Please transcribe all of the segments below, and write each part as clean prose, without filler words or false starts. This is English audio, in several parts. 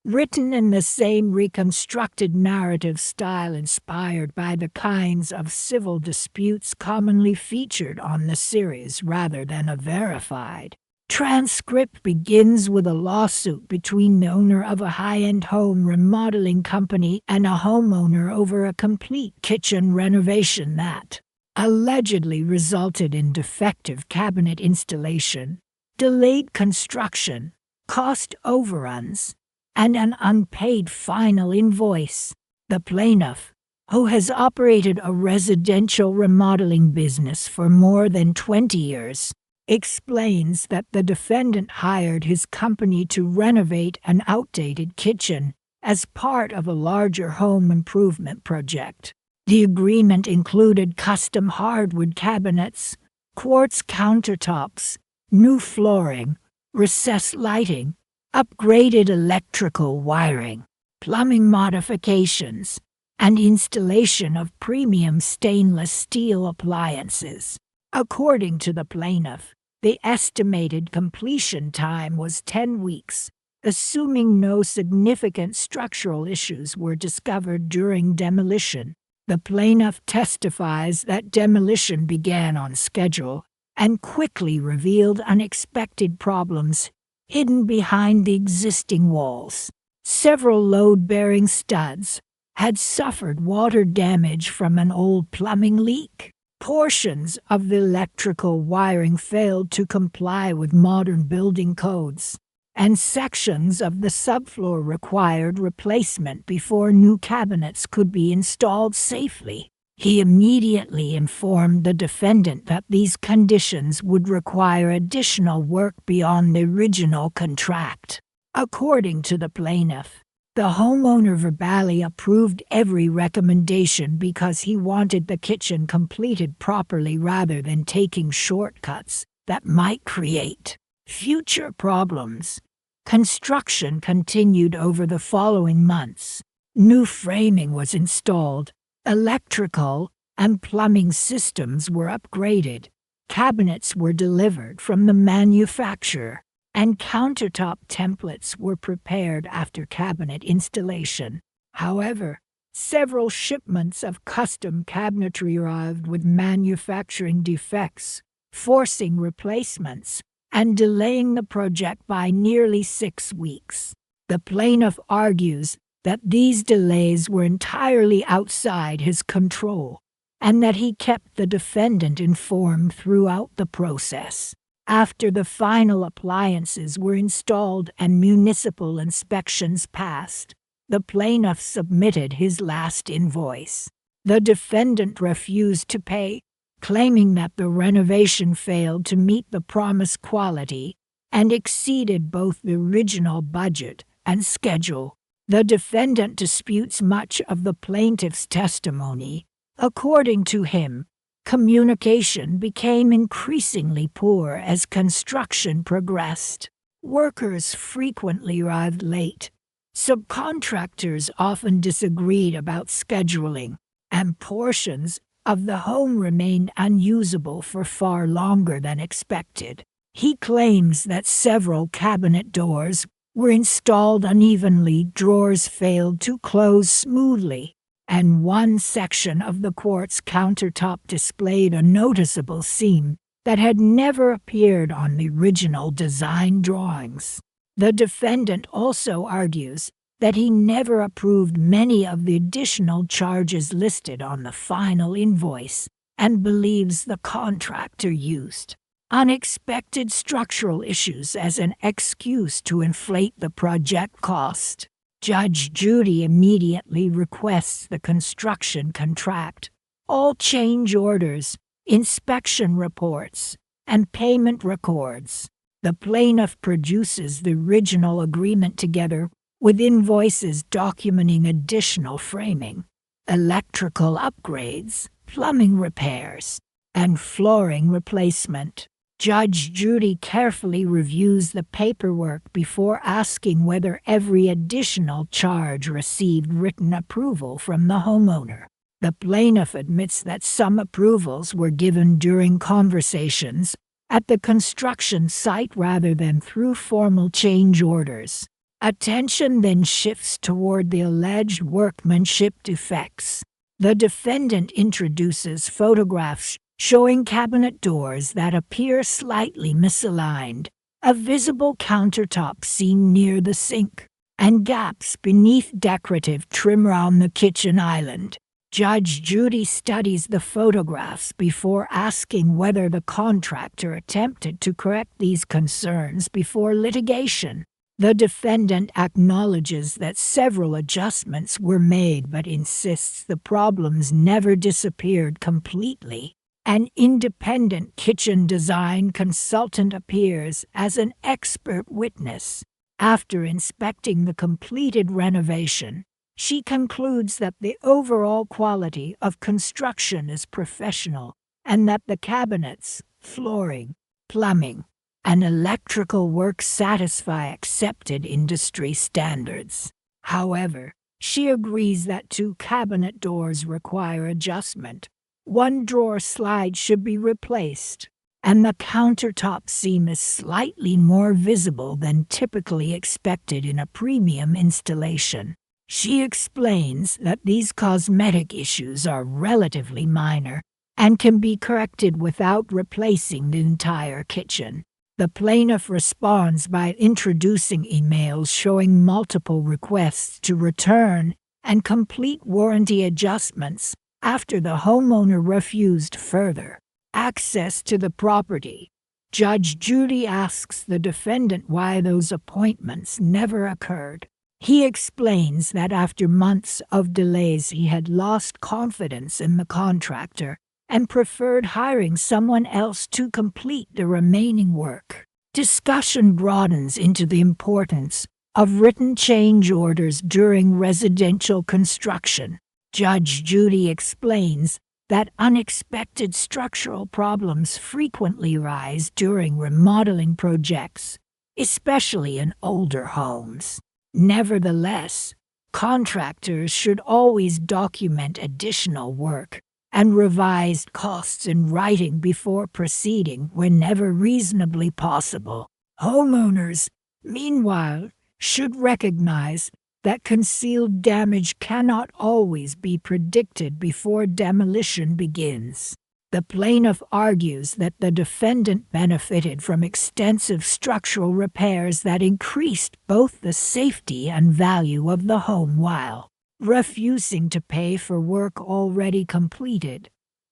written in the same reconstructed narrative style inspired by the kinds of civil disputes commonly featured on the series rather than a verified transcript, begins with a lawsuit between the owner of a high-end home remodeling company and a homeowner over a complete kitchen renovation that allegedly resulted in defective cabinet installation, delayed construction, cost overruns, and an unpaid final invoice. The plaintiff, who has operated a residential remodeling business for more than 20 years, explains that the defendant hired his company to renovate an outdated kitchen as part of a larger home improvement project. The agreement included custom hardwood cabinets, quartz countertops, new flooring, recessed lighting, upgraded electrical wiring, plumbing modifications, and installation of premium stainless steel appliances. According to the plaintiff, the estimated completion time was 10 weeks, assuming no significant structural issues were discovered during demolition. The plaintiff testifies that demolition began on schedule and quickly revealed unexpected problems hidden behind the existing walls. Several load-bearing studs had suffered water damage from an old plumbing leak. Portions of the electrical wiring failed to comply with modern building codes, and sections of the subfloor required replacement before new cabinets could be installed safely. He immediately informed the defendant that these conditions would require additional work beyond the original contract. According to the plaintiff, the homeowner verbally approved every recommendation because he wanted the kitchen completed properly rather than taking shortcuts that might create future problems. Construction continued over the following months. New framing was installed, electrical and plumbing systems were upgraded, cabinets were delivered from the manufacturer, and countertop templates were prepared after cabinet installation. However, several shipments of custom cabinetry arrived with manufacturing defects, forcing replacements and delaying the project by nearly 6 weeks. The plaintiff argues that these delays were entirely outside his control and that he kept the defendant informed throughout the process. After the final appliances were installed and municipal inspections passed, the plaintiff submitted his last invoice. The defendant refused to pay, claiming that the renovation failed to meet the promised quality and exceeded both the original budget and schedule. The defendant disputes much of the plaintiff's testimony. According to him, communication became increasingly poor as construction progressed. Workers frequently arrived late. Subcontractors often disagreed about scheduling, and portions of the home remained unusable for far longer than expected. He claims that several cabinet doors were installed unevenly, drawers failed to close smoothly, and one section of the quartz countertop displayed a noticeable seam that had never appeared on the original design drawings. The defendant also argues that he never approved many of the additional charges listed on the final invoice and believes the contractor used unexpected structural issues as an excuse to inflate the project cost. Judge Judy immediately requests the construction contract, all change orders, inspection reports, and payment records. The plaintiff produces the original agreement together with invoices documenting additional framing, electrical upgrades, plumbing repairs, and flooring replacement. Judge Judy carefully reviews the paperwork before asking whether every additional charge received written approval from the homeowner. The plaintiff admits that some approvals were given during conversations at the construction site rather than through formal change orders. Attention then shifts toward the alleged workmanship defects. The defendant introduces photographs showing cabinet doors that appear slightly misaligned, a visible countertop seen near the sink, and gaps beneath decorative trim around the kitchen island. Judge Judy studies the photographs before asking whether the contractor attempted to correct these concerns before litigation. The defendant acknowledges that several adjustments were made but insists the problems never disappeared completely. An independent kitchen design consultant appears as an expert witness. After inspecting the completed renovation, she concludes that the overall quality of construction is professional and that the cabinets, flooring, plumbing, and electrical work satisfy accepted industry standards. However, she agrees that 2 cabinet doors require adjustment. 1 drawer slide should be replaced, and the countertop seam is slightly more visible than typically expected in a premium installation. She explains that these cosmetic issues are relatively minor and can be corrected without replacing the entire kitchen. The plaintiff responds by introducing emails showing multiple requests to return and complete warranty adjustments after the homeowner refused further access to the property. Judge Judy asks the defendant why those appointments never occurred. He explains that after months of delays he had lost confidence in the contractor and preferred hiring someone else to complete the remaining work. Discussion broadens into the importance of written change orders during residential construction. Judge Judy explains that unexpected structural problems frequently rise during remodeling projects, especially in older homes. Nevertheless, contractors should always document additional work and revised costs in writing before proceeding whenever reasonably possible. Homeowners, meanwhile, should recognize that concealed damage cannot always be predicted before demolition begins. The plaintiff argues that the defendant benefited from extensive structural repairs that increased both the safety and value of the home while refusing to pay for work already completed.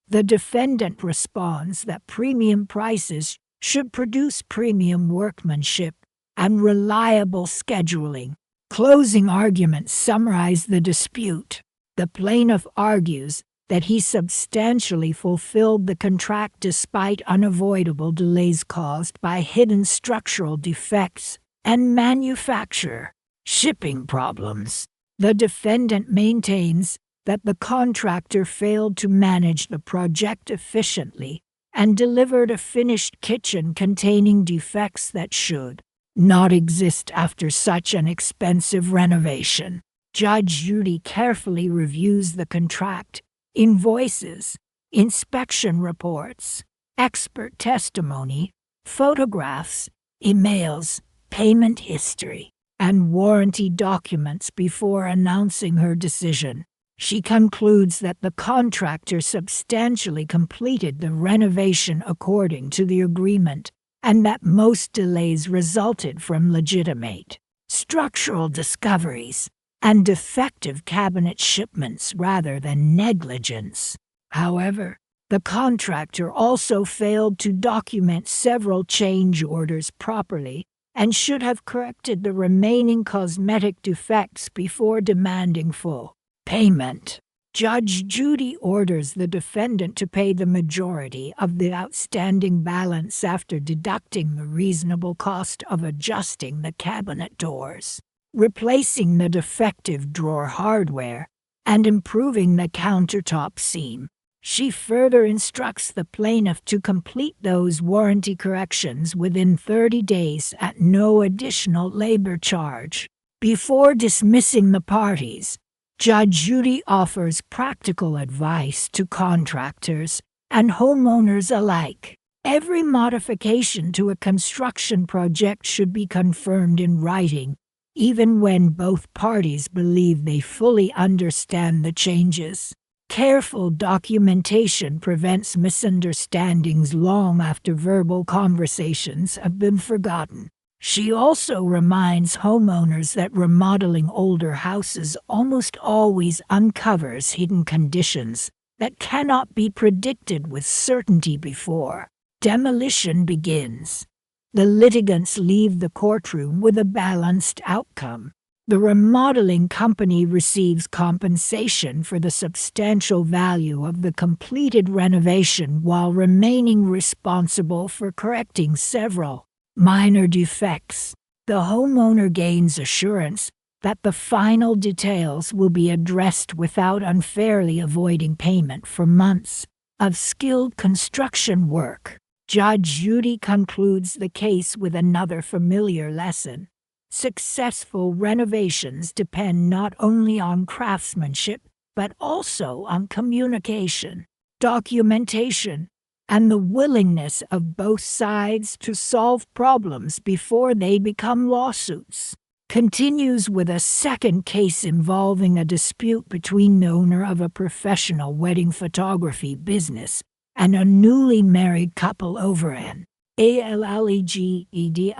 The defendant responds that premium prices should produce premium workmanship and reliable scheduling. Closing arguments summarize the dispute. The plaintiff argues that he substantially fulfilled the contract despite unavoidable delays caused by hidden structural defects and manufacturer shipping problems. The defendant maintains that the contractor failed to manage the project efficiently and delivered a finished kitchen containing defects that should not exist after such an expensive renovation. Judge Judy carefully reviews the contract, invoices, inspection reports, expert testimony, photographs, emails, payment history, and warranty documents before announcing her decision. She concludes that the contractor substantially completed the renovation according to the agreement, and that most delays resulted from legitimate structural discoveries and defective cabinet shipments rather than negligence. However, the contractor also failed to document several change orders properly and should have corrected the remaining cosmetic defects before demanding full payment. Judge Judy orders the defendant to pay the majority of the outstanding balance after deducting the reasonable cost of adjusting the cabinet doors, replacing the defective drawer hardware, and improving the countertop seam. She further instructs the plaintiff to complete those warranty corrections within 30 days at no additional labor charge. Before dismissing the parties, Judge Judy offers practical advice to contractors and homeowners alike. Every modification to a construction project should be confirmed in writing even when both parties believe they fully understand the changes. Careful documentation prevents misunderstandings long after verbal conversations have been forgotten. She also reminds homeowners that remodeling older houses almost always uncovers hidden conditions that cannot be predicted with certainty before demolition begins. The litigants leave the courtroom with a balanced outcome. The remodeling company receives compensation for the substantial value of the completed renovation while remaining responsible for correcting several minor defects. The homeowner gains assurance that the final details will be addressed without unfairly avoiding payment for months of skilled construction work. Judge Judy concludes the case with another familiar lesson. Successful renovations depend not only on craftsmanship, but also on communication, documentation, and the willingness of both sides to solve problems before they become lawsuits. Continues with a second case involving a dispute between the owner of a professional wedding photography business and a newly married couple over an ALLEGEDLY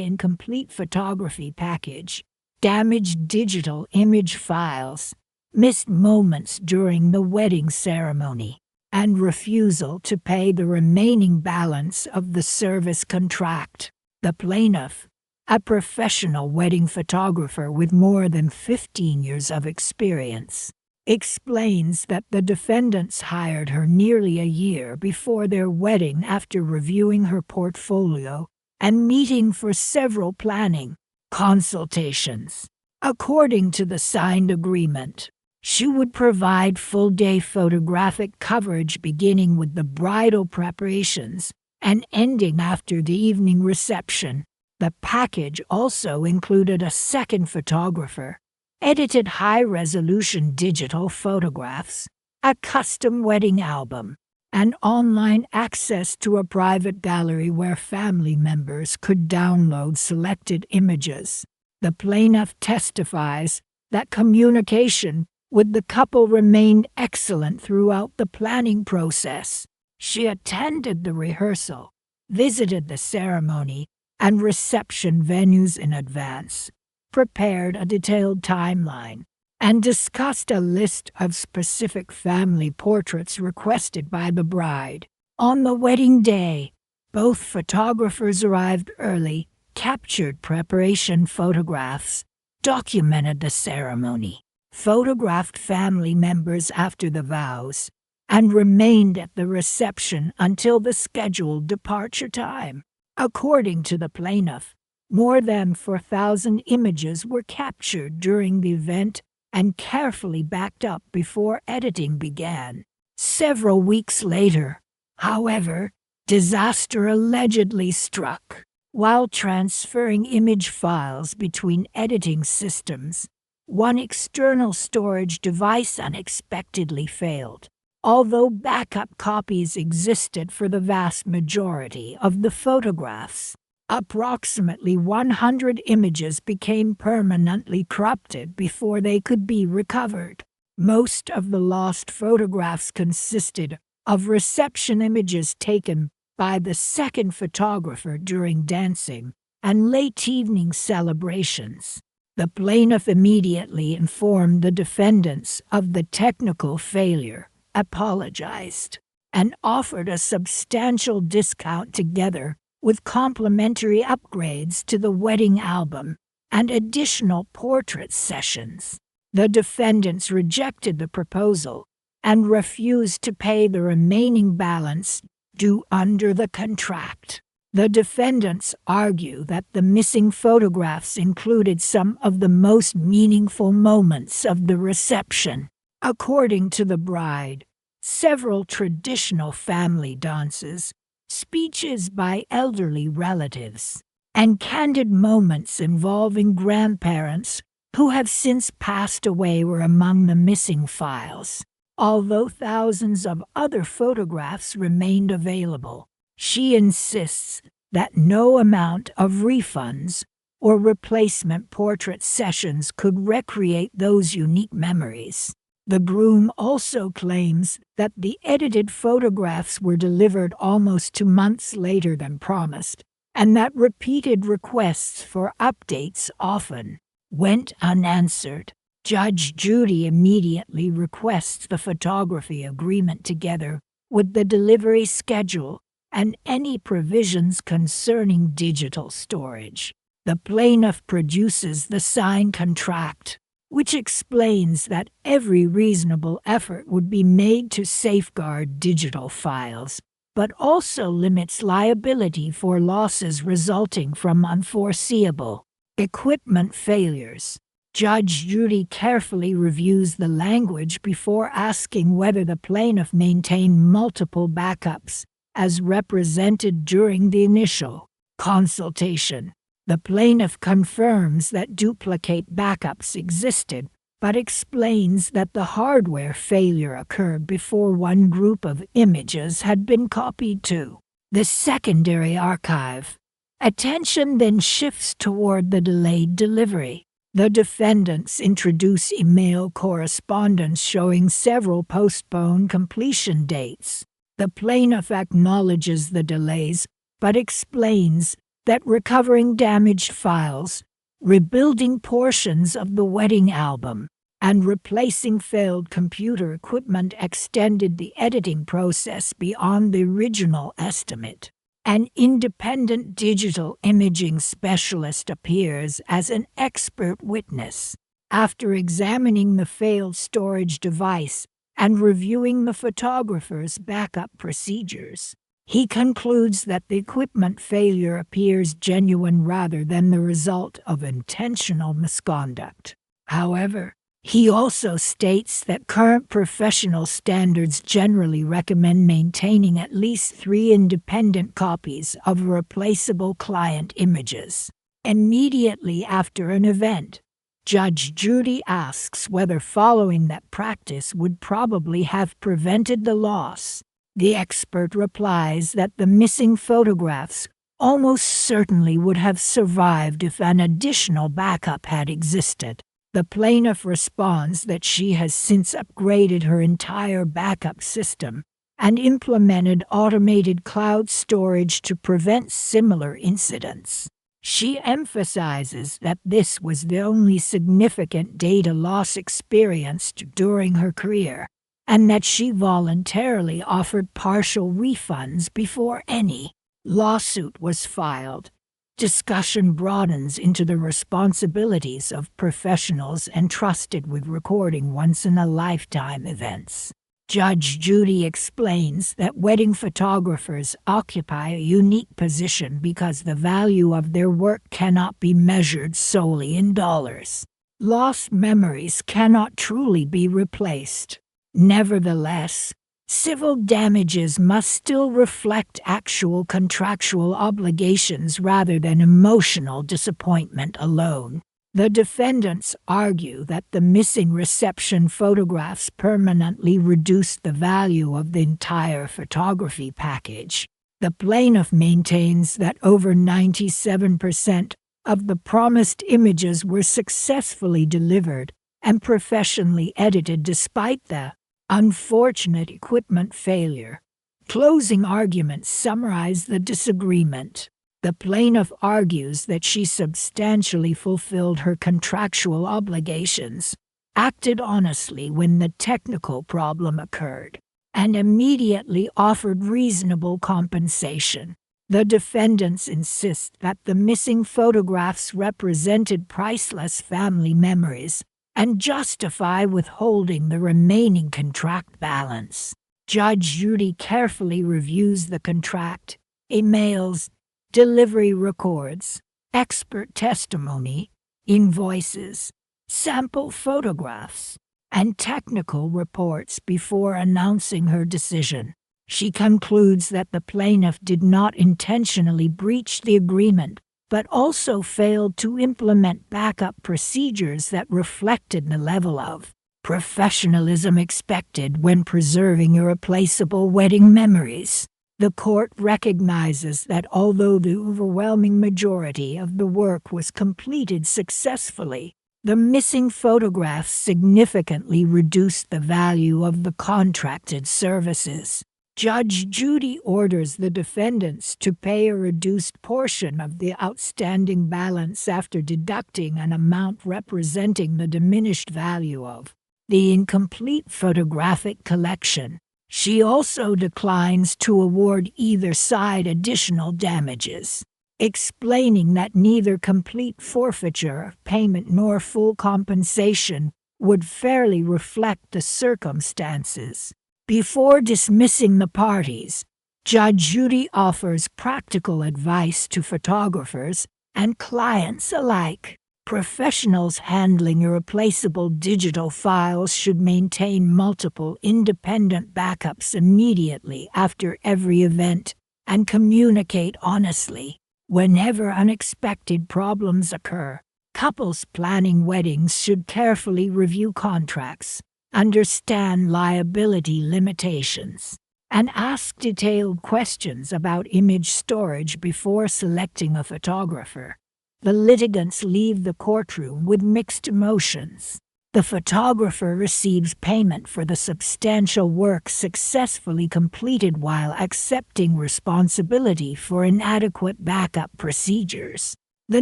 incomplete photography package, damaged digital image files, missed moments during the wedding ceremony, and refusal to pay the remaining balance of the service contract. The plaintiff, a professional wedding photographer with more than 15 years of experience, explains that the defendants hired her nearly a year before their wedding after reviewing her portfolio and meeting for several planning consultations. According to the signed agreement, she would provide full-day photographic coverage beginning with the bridal preparations and ending after the evening reception. The package also included a second photographer, edited high-resolution digital photographs, a custom wedding album, and online access to a private gallery where family members could download selected images. The plaintiff testifies that communication with the couple remained excellent throughout the planning process. She attended the rehearsal, visited the ceremony and reception venues in advance, prepared a detailed timeline, and discussed a list of specific family portraits requested by the bride. On the wedding day, both photographers arrived early, captured preparation photographs, documented the ceremony, photographed family members after the vows, and remained at the reception until the scheduled departure time. According to the plaintiff, more than 4,000 images were captured during the event and carefully backed up before editing began. Several weeks later, however, disaster allegedly struck. While transferring image files between editing systems, one external storage device unexpectedly failed. Although backup copies existed for the vast majority of the photographs, approximately 100 images became permanently corrupted before they could be recovered. Most of the lost photographs consisted of reception images taken by the second photographer during dancing and late evening celebrations. The plaintiff immediately informed the defendants of the technical failure, apologized, and offered a substantial discount together with complimentary upgrades to the wedding album and additional portrait sessions. The defendants rejected the proposal and refused to pay the remaining balance due under the contract. The defendants argue that the missing photographs included some of the most meaningful moments of the reception. According to the bride, several traditional family dances, speeches by elderly relatives, and candid moments involving grandparents who have since passed away were among the missing files. Although thousands of other photographs remained available, she insists that no amount of refunds or replacement portrait sessions could recreate those unique memories. The groom also claims that the edited photographs were delivered almost 2 months later than promised, and that repeated requests for updates often went unanswered. Judge Judy immediately requests the photography agreement together with the delivery schedule and any provisions concerning digital storage. The plaintiff produces the signed contract, which explains that every reasonable effort would be made to safeguard digital files, but also limits liability for losses resulting from unforeseeable equipment failures. Judge Judy carefully reviews the language before asking whether the plaintiff maintained multiple backups, as represented during the initial consultation. The plaintiff confirms that duplicate backups existed, but explains that the hardware failure occurred before one group of images had been copied to the secondary archive. Attention then shifts toward the delayed delivery. The defendants introduce email correspondence showing several postponed completion dates. The plaintiff acknowledges the delays, but explains that recovering damaged files, rebuilding portions of the wedding album, and replacing failed computer equipment extended the editing process beyond the original estimate. An independent digital imaging specialist appears as an expert witness. After examining the failed storage device and reviewing the photographer's backup procedures, he concludes that the equipment failure appears genuine rather than the result of intentional misconduct. However, he also states that current professional standards generally recommend maintaining at least 3 independent copies of replaceable client images. Immediately after an event, Judge Judy asks whether following that practice would probably have prevented the loss. The expert replies that the missing photographs almost certainly would have survived if an additional backup had existed. The plaintiff responds that she has since upgraded her entire backup system and implemented automated cloud storage to prevent similar incidents. She emphasizes that this was the only significant data loss experienced during her career, and that she voluntarily offered partial refunds before any lawsuit was filed. Discussion broadens into the responsibilities of professionals entrusted with recording once-in-a-lifetime events. Judge Judy explains that wedding photographers occupy a unique position because the value of their work cannot be measured solely in dollars. Lost memories cannot truly be replaced. Nevertheless, civil damages must still reflect actual contractual obligations rather than emotional disappointment alone. The defendants argue that the missing reception photographs permanently reduced the value of the entire photography package. The plaintiff maintains that over 97% of the promised images were successfully delivered and professionally edited despite the unfortunate equipment failure. Closing arguments summarize the disagreement. The plaintiff argues that she substantially fulfilled her contractual obligations, acted honestly when the technical problem occurred, and immediately offered reasonable compensation. The defendants insist that the missing photographs represented priceless family memories and justify withholding the remaining contract balance. Judge Judy carefully reviews the contract, emails, delivery records, expert testimony, invoices, sample photographs, and technical reports before announcing her decision. She concludes that the plaintiff did not intentionally breach the agreement, but also failed to implement backup procedures that reflected the level of professionalism expected when preserving irreplaceable wedding memories. The court recognizes that although the overwhelming majority of the work was completed successfully, the missing photographs significantly reduced the value of the contracted services. Judge Judy orders the defendants to pay a reduced portion of the outstanding balance after deducting an amount representing the diminished value of the incomplete photographic collection. She also declines to award either side additional damages, explaining that neither complete forfeiture of payment nor full compensation would fairly reflect the circumstances. Before dismissing the parties, Judge Judy offers practical advice to photographers and clients alike. Professionals handling irreplaceable digital files should maintain multiple independent backups immediately after every event and communicate honestly whenever unexpected problems occur. Couples planning weddings should carefully review contracts, understand liability limitations, and ask detailed questions about image storage before selecting a photographer. The litigants leave the courtroom with mixed emotions. The photographer receives payment for the substantial work successfully completed while accepting responsibility for inadequate backup procedures. The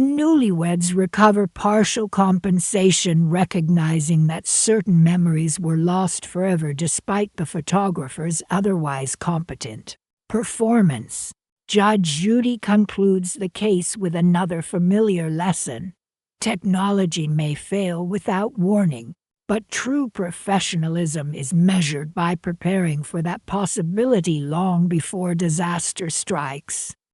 newlyweds recover partial compensation, recognizing that certain memories were lost forever despite the photographer's otherwise competent performance. Judge Judy concludes the case with another familiar lesson. Technology may fail without warning, but true professionalism is measured by preparing for that possibility long before disaster strikes.